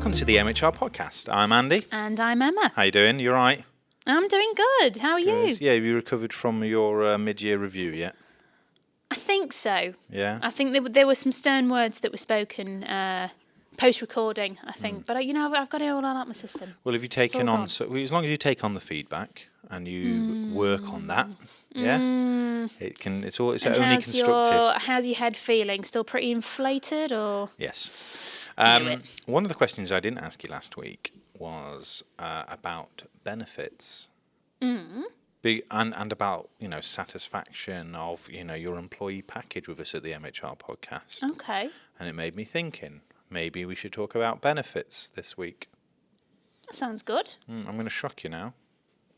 Welcome to the MHR podcast. I'm Andy. And I'm Emma. How you doing? You all right? I'm doing good. How are you? Yeah, have you recovered from your mid-year review yet? I think so. Yeah? I think there were some stern words that were spoken post-recording, I think. But, I've got it all out of my system. Well, have you taken on... So, as long as you take on the feedback and you work on that, yeah? It's only constructive. How's your head feeling? Still pretty inflated, or...? Yes. One of the questions I didn't ask you last week was about benefits. And about, satisfaction of, your employee package with us at the MHR podcast. Okay. And it made me thinking, maybe we should talk about benefits this week. That sounds good. I'm going to shock you now.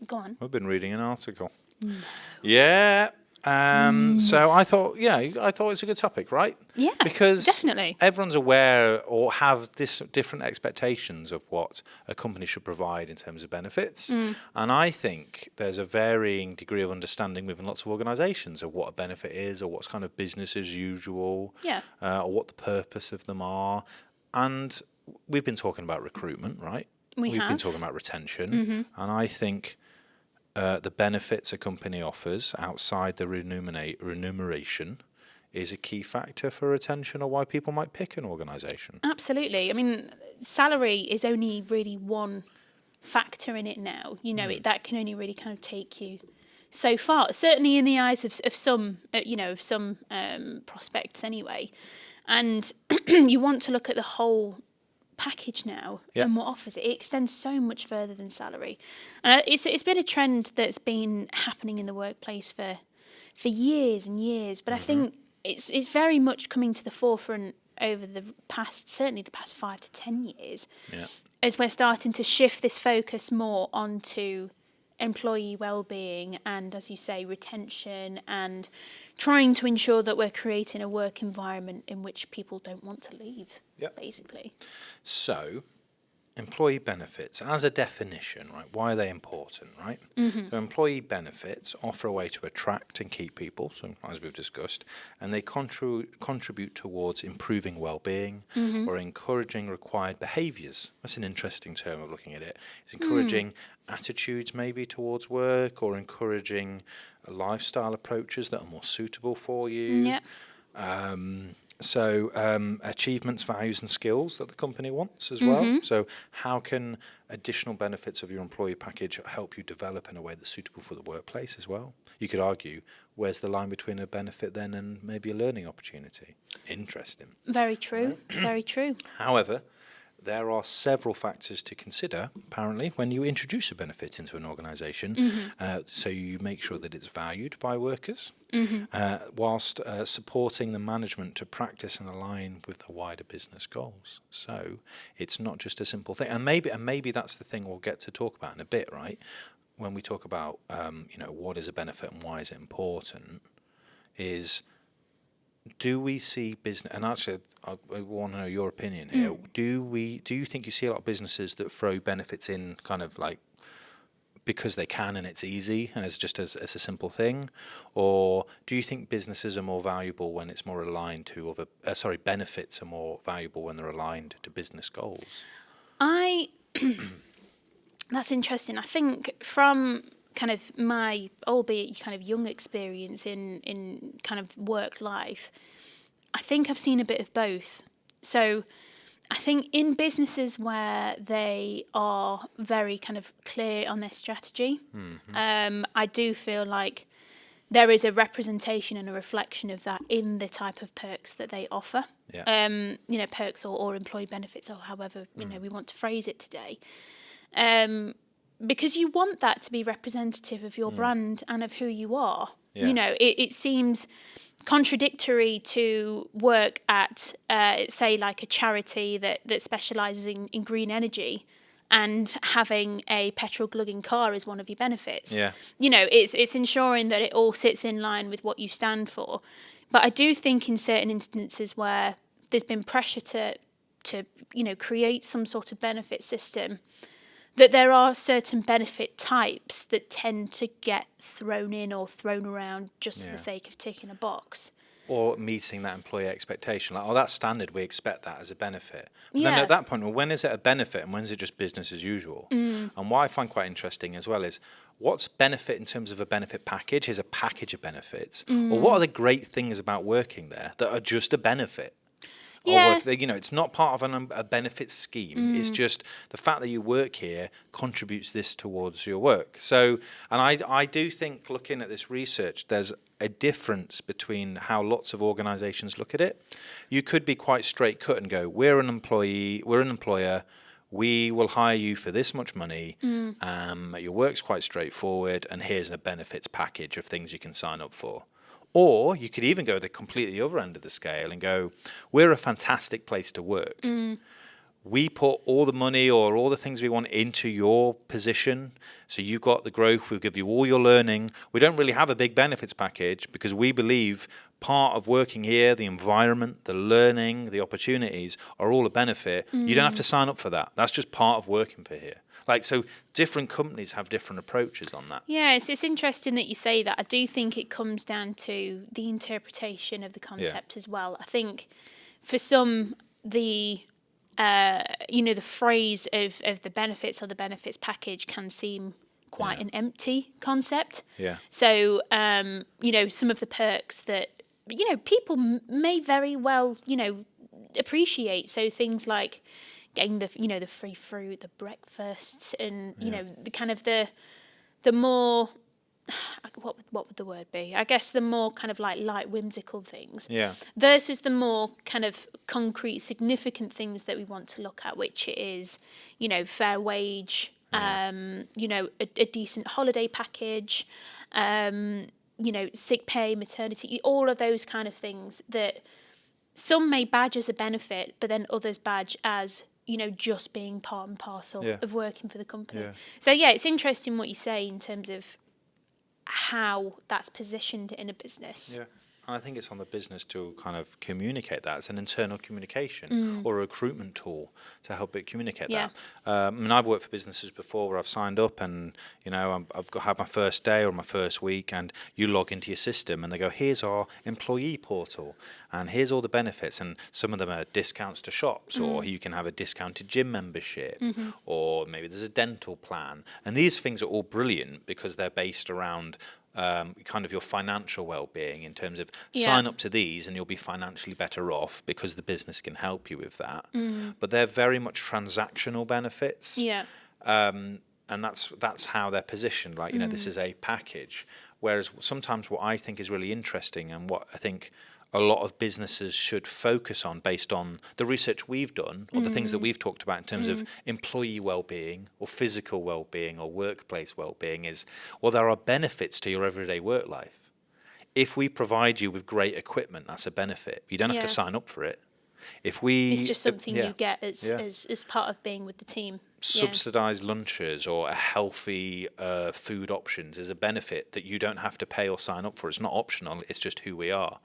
Go on. I've been reading an article. No. Yeah. So I thought it's a good topic, right? Yeah, because definitely. Everyone's aware or have different expectations of what a company should provide in terms of benefits. And I think there's a varying degree of understanding within lots of organisations of what a benefit is, or what's kind of business as usual, or what the purpose of them are. And we've been talking about recruitment, right? We've been talking about retention, and I think the benefits a company offers outside the remuneration is a key factor for retention, or why people might pick an organisation. Absolutely. I mean, salary is only really one factor in it now. That can only really kind of take you so far. Certainly in the eyes of some prospects anyway. And you want to look at the whole package now and what offers it. It extends so much further than salary. It's been a trend that's been happening in the workplace for years and years, but I think it's very much coming to the forefront over certainly the past 5 to 10 years, as we're starting to shift this focus more onto employee well-being and, as you say, retention, and trying to ensure that we're creating a work environment in which people don't want to leave, basically. So, employee benefits, as a definition, right? Why are they important, right? So employee benefits offer a way to attract and keep people, so as we've discussed, and they contribute towards improving well-being or encouraging required behaviours. That's an interesting term of looking at it. It's encouraging attitudes maybe towards work, or encouraging lifestyle approaches that are more suitable for you. So achievements, values and skills that the company wants as well. So how can additional benefits of your employee package help you develop in a way that's suitable for the workplace as well? You could argue, where's the line between a benefit then and maybe a learning opportunity? Interesting. Very true. Very true. However, there are several factors to consider, apparently, when you introduce a benefit into an organisation. So you make sure that it's valued by workers, whilst supporting the management to practice and align with the wider business goals. So it's not just a simple thing. And maybe that's the thing we'll get to talk about in a bit, right? When we talk about, what is a benefit and why is it important, is... Do we see business, and actually I want to know your opinion here, do you think you see a lot of businesses that throw benefits in kind of like because they can and it's easy and it's just as a simple thing? Or do you think businesses are more valuable when it's more aligned to benefits are more valuable when they're aligned to business goals? That's interesting. I think from kind of my, albeit kind of young experience in kind of work life, I think I've seen a bit of both. So I think in businesses where they are very kind of clear on their strategy, I do feel like there is a representation and a reflection of that in the type of perks that they offer. Perks or employee benefits, or however we want to phrase it today. Because you want that to be representative of your brand and of who you are. It seems contradictory to work at, say, like a charity that specialises in green energy, and having a petrol glugging car as one of your benefits. It's ensuring that it all sits in line with what you stand for. But I do think in certain instances where there's been pressure to create some sort of benefit system, that there are certain benefit types that tend to get thrown in or thrown around just for the sake of ticking a box. Or meeting that employee expectation, like, oh, that's standard, we expect that as a benefit. But Yeah. then at that point, well, when is it a benefit and when is it just business as usual? And what I find quite interesting as well is, what's benefit in terms of a benefit package? Here's a package of benefits. Or what are the great things about working there that are just a benefit? Yeah. Or work there, it's not part of a benefits scheme. It's just the fact that you work here contributes this towards your work. So, and I do think, looking at this research, there's a difference between how lots of organisations look at it. You could be quite straight cut and go, we're an employer, we will hire you for this much money, your work's quite straightforward, and here's a benefits package of things you can sign up for. Or you could even go the completely other end of the scale and go, we're a fantastic place to work. We put all the money or all the things we want into your position. So you've got the growth, we'll give you all your learning. We don't really have a big benefits package because we believe part of working here, the environment, the learning, the opportunities are all a benefit. You don't have to sign up for that. That's just part of working for here. So different companies have different approaches on that. Yeah, it's interesting that you say that. I do think it comes down to the interpretation of the concept as well. I think for some, the phrase of the benefits or the benefits package can seem quite an empty concept. Yeah. So, some of the perks that, people may very well, appreciate. So things like getting the free fruit, the breakfasts, and the kind of the more, what would the word be? I guess the more kind of like light whimsical things. Yeah. Versus the more kind of concrete, significant things that we want to look at, which is, fair wage, a decent holiday package, sick pay, maternity, all of those kind of things that some may badge as a benefit, but then others badge as, just being part and parcel of working for the company. Yeah. So, it's interesting what you say in terms of how that's positioned in a business. Yeah. And I think it's on the business to kind of communicate that. It's an internal communication or a recruitment tool to help it communicate that. I've worked for businesses before where I've signed up and, I've had my first day or my first week, and you log into your system and they go, here's our employee portal and here's all the benefits. And some of them are discounts to shops, or you can have a discounted gym membership, or maybe there's a dental plan. And these things are all brilliant because they're based around kind of your financial well-being, in terms of sign up to these and you'll be financially better off because the business can help you with that. But they're very much transactional benefits. And that's how they're positioned. This is a package. Whereas sometimes what I think is really interesting, and what I think a lot of businesses should focus on based on the research we've done, or the things that we've talked about in terms of employee well-being or physical well-being or workplace well-being, is, well, there are benefits to your everyday work life. If we provide you with great equipment, that's a benefit. You don't have to sign up for it. It's just something you get as part of being with the team. Subsidised lunches or a healthy food options is a benefit that you don't have to pay or sign up for. It's not optional, it's just who we are.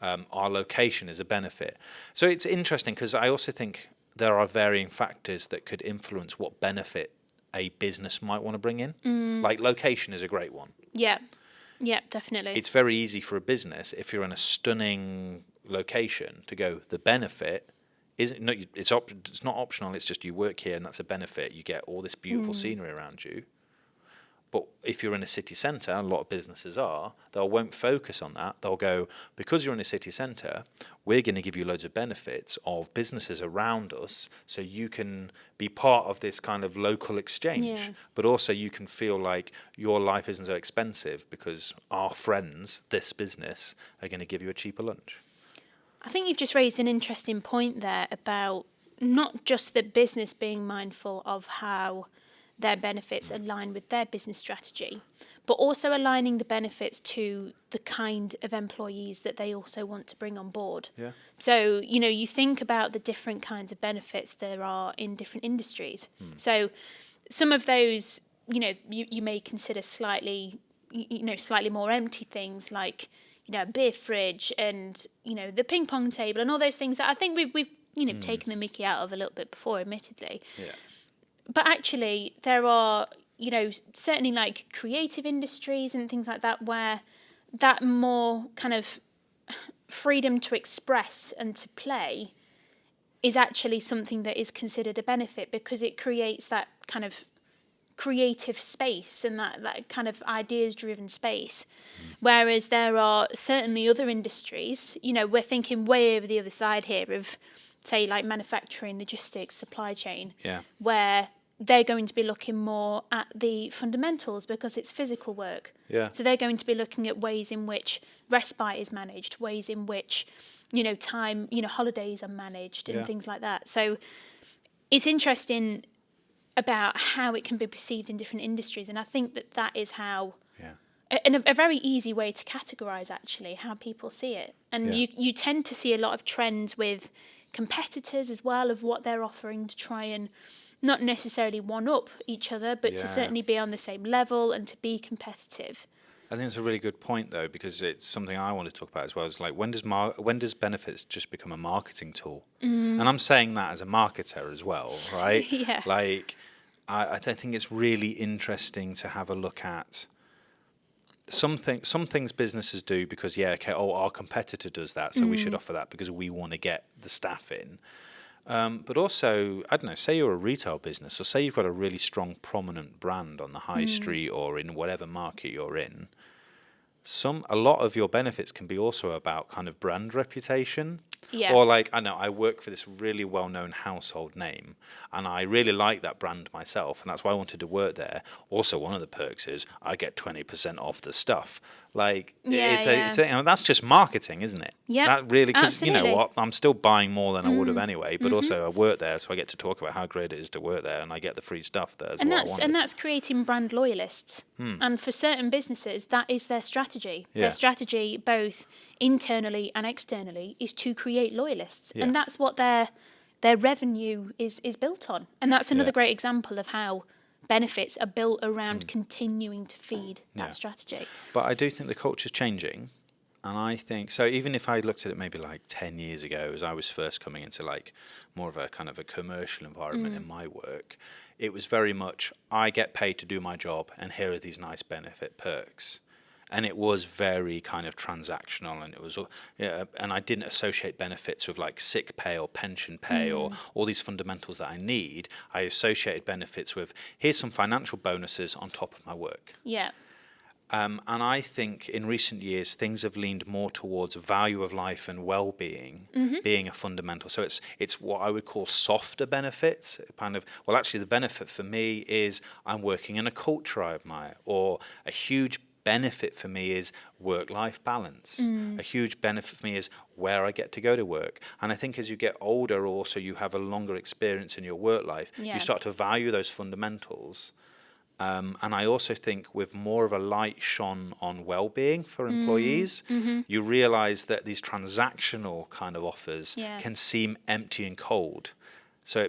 Our location is a benefit. So it's interesting because I also think there are varying factors that could influence what benefit a business might want to bring in. Like location is a great one. Yeah, definitely. It's very easy for a business, if you're in a stunning location, to go, the benefit isn't, no, it's not optional, it's just you work here and that's a benefit. You get all this beautiful scenery around you. But if you're in a city centre, a lot of businesses they won't focus on that. They'll go, because you're in a city centre, we're going to give you loads of benefits of businesses around us, so you can be part of this kind of local exchange. But also you can feel like your life isn't so expensive because our friends, this business, are going to give you a cheaper lunch. I think you've just raised an interesting point there about not just the business being mindful of how their benefits align with their business strategy, but also aligning the benefits to the kind of employees that they also want to bring on board. So, you think about the different kinds of benefits there are in different industries. So some of those, you may consider slightly more empty things like, a beer fridge and, the ping pong table and all those things that I think we've taken the mickey out of a little bit before, admittedly. But actually, there are, certainly like creative industries and things like that, where that more kind of freedom to express and to play is actually something that is considered a benefit, because it creates that kind of creative space and that kind of ideas-driven space. Whereas there are certainly other industries, we're thinking way over the other side here of, say, like manufacturing, logistics, supply chain, where they're going to be looking more at the fundamentals because it's physical work. Yeah. So they're going to be looking at ways in which respite is managed, ways in which, time, holidays are managed and things like that. So it's interesting about how it can be perceived in different industries. And I think that is how, and a very easy way to categorize actually how people see it. And you tend to see a lot of trends with competitors as well of what they're offering to try and not necessarily one-up each other, but to certainly be on the same level and to be competitive. I think it's a really good point, though, because it's something I want to talk about as well. Is like, when does benefits just become a marketing tool? And I'm saying that as a marketer as well, right? Like, I think it's really interesting to have a look at some things businesses do because, our competitor does that, so we should offer that because we want to get the staff in. But also, I don't know, say you're a retail business, or say you've got a really strong, prominent brand on the high street or in whatever market you're in. A lot of your benefits can be also about kind of brand reputation. Or like, I know I work for this really well-known household name, and I really like that brand myself, and that's why I wanted to work there. Also, one of the perks is I get 20% off the stuff. Like, that's just marketing, isn't it? Yeah, that really, because you know what, I'm still buying more than I would have anyway. But also, I work there, so I get to talk about how great it is to work there, and I get the free stuff there. And that's creating brand loyalists. And for certain businesses, that is their strategy. Their strategy, both internally and externally, is to create loyalists, and that's what their revenue is built on. And that's another great example of how benefits are built around continuing to feed that strategy. But I do think the culture's changing, and I think so. Even if I looked at it maybe like 10 years ago, as I was first coming into like more of a kind of a commercial environment in my work, it was very much I get paid to do my job, and here are these nice benefit perks. And it was very kind of transactional, and it was, and I didn't associate benefits with like sick pay or pension pay or all these fundamentals that I need. I associated benefits with here's some financial bonuses on top of my work. And I think in recent years things have leaned more towards value of life and well-being being a fundamental. So it's what I would call softer benefits. Kind of, well, actually the benefit for me is I'm working in a culture I admire, or a huge benefit for me is work-life balance. A huge benefit for me is where I get to go to work. And I think as you get older, also you have a longer experience in your work life, you start to value those fundamentals. And I also think with more of a light shone on well-being for employees, you realize that these transactional kind of offers can seem empty and cold. So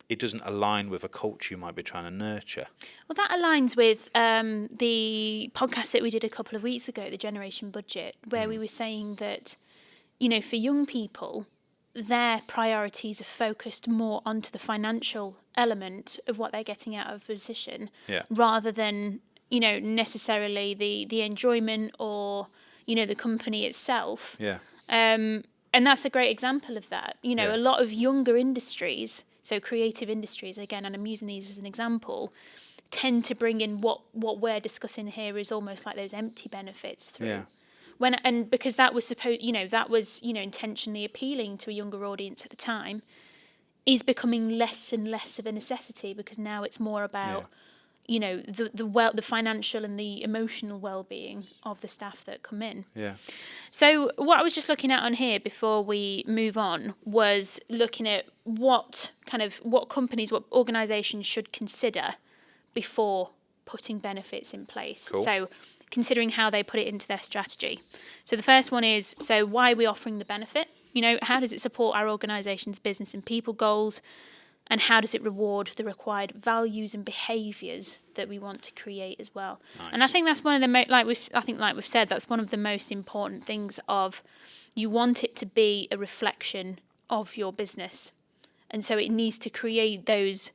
it doesn't align with a culture you might be trying to nurture. Well, that aligns with the podcast that we did a couple of weeks ago, the Generation Budget, where we were saying that, for young people, their priorities are focused more onto the financial element of what they're getting out of a position, rather than, necessarily the enjoyment or, the company itself. And that's a great example of that. A lot of younger industries, so creative industries, again, and I'm using these as an example, tend to bring in what we're discussing here is almost like those empty benefits through. Because that was intentionally appealing to a younger audience at the time, is becoming less and less of a necessity, because now it's more about the financial and the emotional well-being of the staff that come in. So what I was just looking at on here before we move on was looking at what companies, what organisations should consider before putting benefits in place. So considering how they put it into their strategy. So the first one is, why are we offering the benefit? How does it support our organisation's business and people goals? And how does it reward the required values and behaviours that we want to create as well? Nice. And I think that's one of the like we've said, that's one of the most important things. Of you want it to be a reflection of your business, and so it needs to create those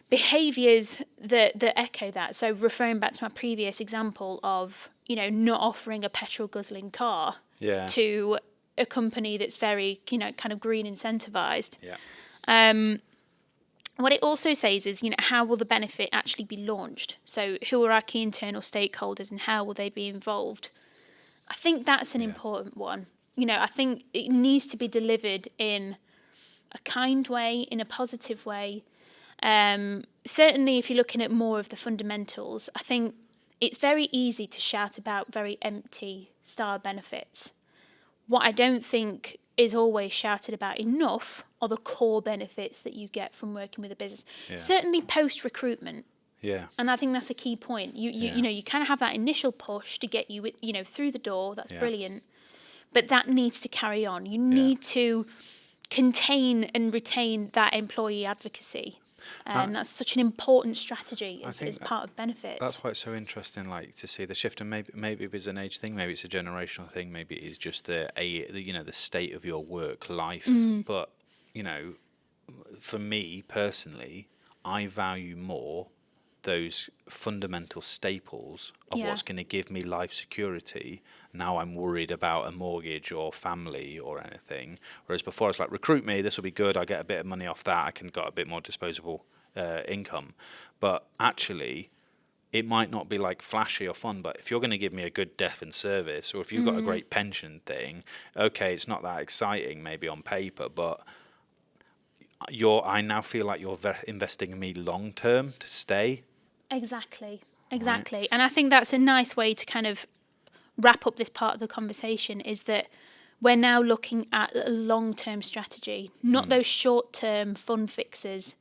behaviours that echo that. So referring back to my previous example of not offering a petrol guzzling car, to a company that's very, kind of green incentivized. Yeah. What it also says is, how will the benefit actually be launched? So who are our key internal stakeholders and how will they be involved? I think that's an important one. I think it needs to be delivered in a kind way, in a positive way. Certainly, if you're looking at more of the fundamentals, I think it's very easy to shout about very empty star benefits. What I don't think is always shouted about enough are the core benefits that you get from working with a business. Yeah. Certainly post-recruitment. Yeah. And I think that's a key point. You kind of have that initial push to get you, through the door. That's brilliant. But that needs to carry on. You need to contain and retain that employee advocacy. And that's such an important strategy as part of benefits. That's why it's so interesting, to see the shift. And maybe it's an age thing, maybe it's a generational thing, maybe it's just the state of your work life. But for me personally, I value more those fundamental staples of what's going to give me life security. Now I'm worried about a mortgage or family or anything. Whereas before it's recruit me, this will be good, I get a bit of money off that, I can got a bit more disposable income. But actually, it might not be flashy or fun, but if you're going to give me a good death in service, or if you've got a great pension thing, okay, it's not that exciting maybe on paper, but I now feel like you're investing in me long term to stay. Exactly. Right. And I think that's a nice way to kind of wrap up this part of the conversation, is that we're now looking at a long-term strategy, not those short-term fun fixes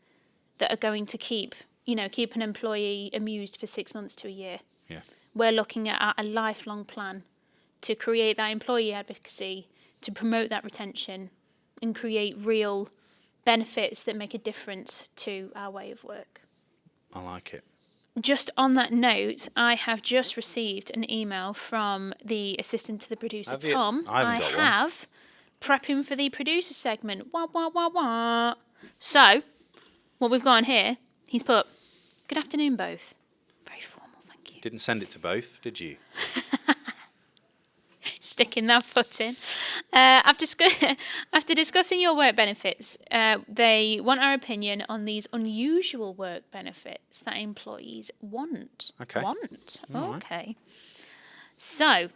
that are going to keep an employee amused for 6 months to a year. Yeah. We're looking at a lifelong plan to create that employee advocacy, to promote that retention, and create real benefits that make a difference to our way of work. I like it. Just on that note, I have just received an email from the assistant to the producer, Tom. I have prepping for the producer segment. Wah, wah, wah, wah. So, what we've got on here, he's put, "Good afternoon, both." Very formal, thank you. Didn't send it to both, did you? Sticking that foot in. After discussing your work benefits, they want our opinion on these unusual work benefits that employees want. Okay. Okay. So,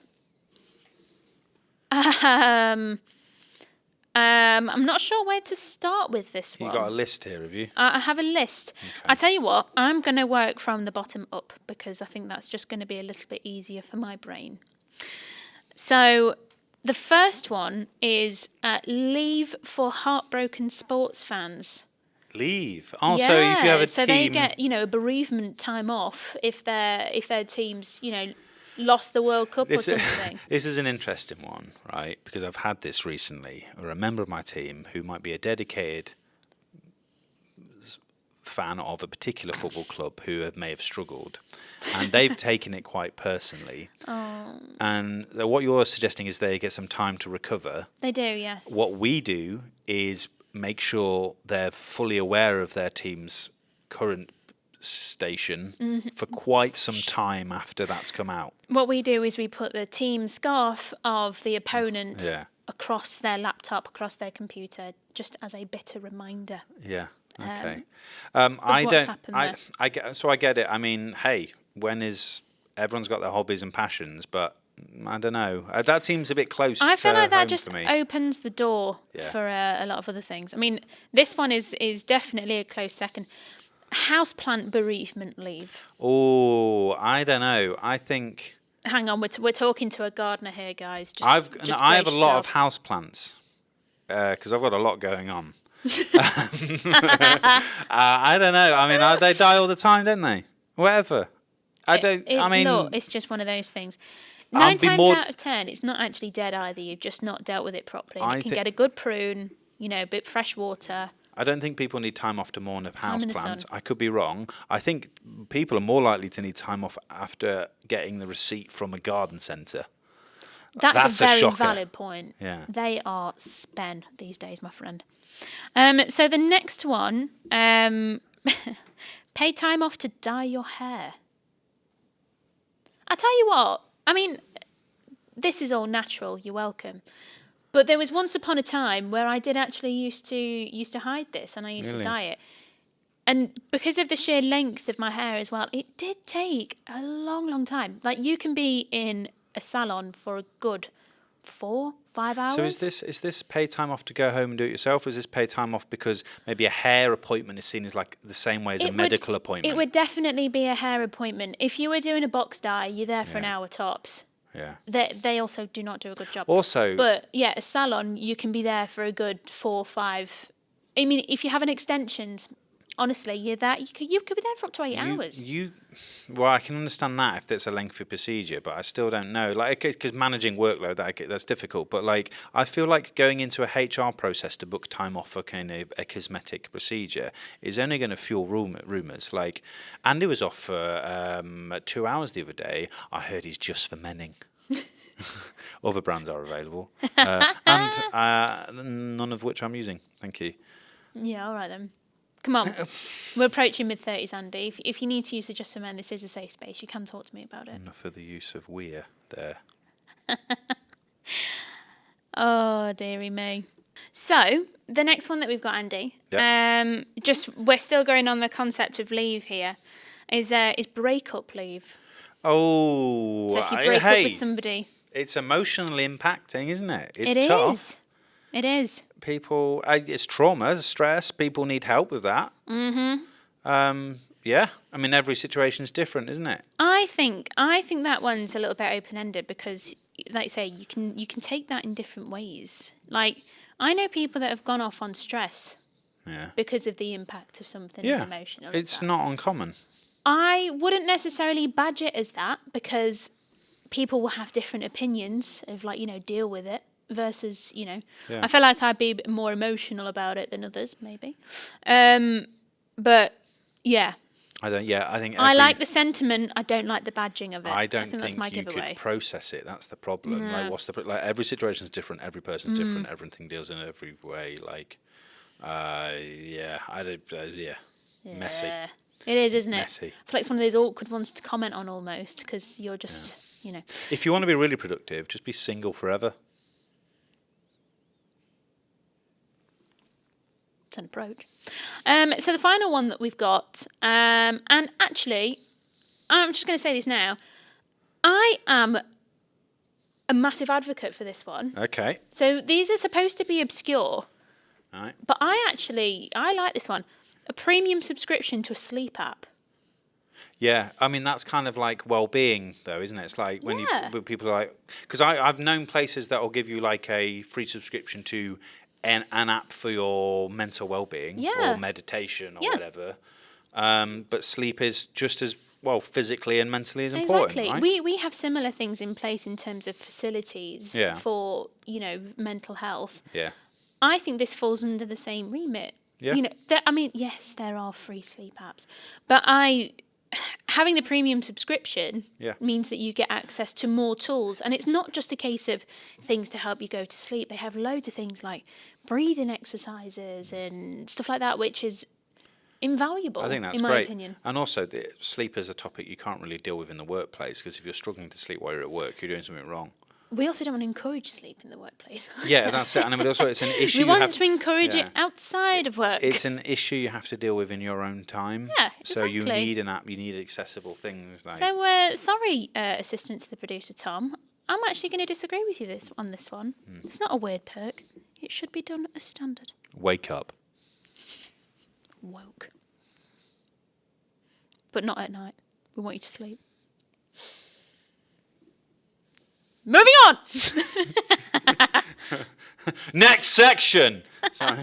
I'm not sure where to start with this one. You got a list here, have you? I have a list. Okay. I tell you what, I'm going to work from the bottom up because I think that's just going to be a little bit easier for my brain. So the first one is leave for heartbroken sports fans. Leave. Oh, so if you have a so team, they get a bereavement time off if their teams lost the World Cup or something. This is an interesting one, right? Because I've had this recently. Or a member of my team who might be a dedicated fan of a particular football club who may have struggled, and they've taken it quite personally. Oh. And what you're suggesting is they get some time to recover. They do, yes. What we do is make sure they're fully aware of their team's current station for quite some time after that's come out. What we do is we put the team scarf of the opponent across their laptop, across their computer, just as a bitter reminder. Yeah. Okay. I get it. I mean, hey, everyone's got their hobbies and passions, but I don't know. That seems a bit close. I feel like that just for me. Opens the door for a lot of other things. I mean, this one is definitely a close second. Houseplant bereavement leave. Oh, I don't know. I think. Hang on, we're talking to a gardener here, guys. I have a lot of houseplants because I've got a lot going on. I don't know. I mean, they die all the time, don't they? Whatever. Look, it's just one of those things. 9 times out of 10, it's not actually dead either. You've just not dealt with it properly. You can get a good prune, a bit fresh water. I don't think people need time off to mourn a houseplant. I could be wrong. I think people are more likely to need time off after getting the receipt from a garden centre. That's a very valid point. Yeah. They are spent these days, my friend. So the next one, pay time off to dye your hair. I tell you what, I mean, this is all natural. You're welcome. But there was once upon a time where I did actually used to hide this, and I used to dye it. And because of the sheer length of my hair as well, it did take a long, long time. Like, you can be in a salon for a good 4-5 hours. So is this pay time off to go home and do it yourself? Or is this pay time off because maybe a hair appointment is seen as like the same way as a medical appointment? It would definitely be a hair appointment. If you were doing a box dye, you're there for an hour tops. Yeah. They also do not do a good job. Also, but yeah, a salon, you can be there for a good 4-5. I mean, if you have an extensions, honestly, you're there. You could be there for up to 8 hours. Well, I can understand that if it's a lengthy procedure, but I still don't know. Like, because managing workload, that's difficult. But like, I feel like going into a HR process to book time off for kind of a cosmetic procedure is only going to fuel rumours. Like, Andy was off for 2 hours the other day. I heard he's just for menning. Other brands are available, and none of which I'm using. Thank you. Yeah, all right then. Come on. We're approaching mid-30s, Andy. If you need to use the Just for Men, this is a safe space. You can talk to me about it. Enough of the use of we're there. Oh, dearie me. So, the next one that we've got, Andy, Yep. we're still going on the concept of leave here, is breakup leave. Oh, So if you break up with somebody. It's emotionally impacting, isn't it? It tough. It is. People, it's trauma, stress. People need help with that. Yeah. I mean, every situation's different, isn't it? I think that one's a little bit open-ended because, like you say, you can take that in different ways. Like, I know people that have gone off on stress because of the impact of something as emotional. It's not uncommon. I wouldn't necessarily badge it as that because people will have different opinions of, like, deal with it versus, I feel like I'd be a bit more emotional about it than others, maybe. But yeah. I think I like the sentiment. I don't like the badging of it. I don't think that's my you giveaway. could process it. That's the problem. No. Like, what's the like? Every situation's different. Every person's different. Everything deals in every way. Like, messy. It is, isn't it? Messy. I feel like it's one of those awkward ones to comment on almost because you're just, If you want to be really productive, just be single forever. It's an approach. So the final one that we've got, and actually, I'm just going to say this now. I am a massive advocate for this one. Okay. So these are supposed to be obscure. All right. But I like this one. A premium subscription to a sleep app. Yeah, I mean, that's kind of like well-being, though, isn't it? It's like when people are like... Because I've known places that will give you like a free subscription to an app for your mental well-being or meditation or whatever. But sleep is just as, well, physically and mentally as important, right? We have similar things in place in terms of facilities for, mental health. Yeah. I think this falls under the same remit. Yeah. Yes, there are free sleep apps, but having the premium subscription means that you get access to more tools, and it's not just a case of things to help you go to sleep. They have loads of things like breathing exercises and stuff like that, which is invaluable. I think that's in my great. opinion. And also, sleep is a topic you can't really deal with in the workplace because if you're struggling to sleep while you're at work, you're doing something wrong. We also don't want to encourage sleep in the workplace. Yeah, that's it. And I mean, also, it's an issue. We want to encourage it outside of work. It's an issue you have to deal with in your own time. Yeah, exactly. So you need an app. You need accessible things. Like. So, sorry, assistant to the producer, Tom. I'm actually going to disagree with you on this one. It's not a weird perk. It should be done as standard. Wake up. Woke. But not at night. We want you to sleep. Moving on! Next section! Sorry.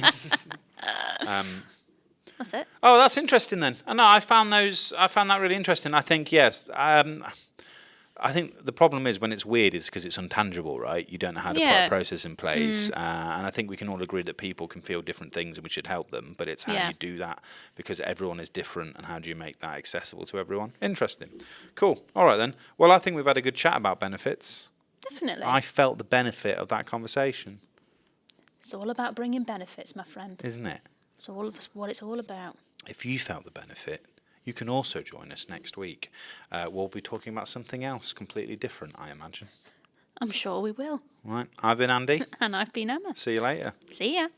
That's it. Oh, that's interesting then. No, I found that really interesting. I think, yes. I think the problem is when it's weird is because it's untangible, right? You don't know how to put a process in place. And I think we can all agree that people can feel different things and we should help them. But it's how you do that because everyone is different and how do you make that accessible to everyone? Interesting. Cool. All right then. Well, I think we've had a good chat about benefits. Definitely. I felt the benefit of that conversation. It's all about bringing benefits, my friend. Isn't it? It's all what it's all about. If you felt the benefit, you can also join us next week. We'll be talking about something else completely different, I imagine. I'm sure we will. Right. I've been Andy. And I've been Emma. See you later. See ya.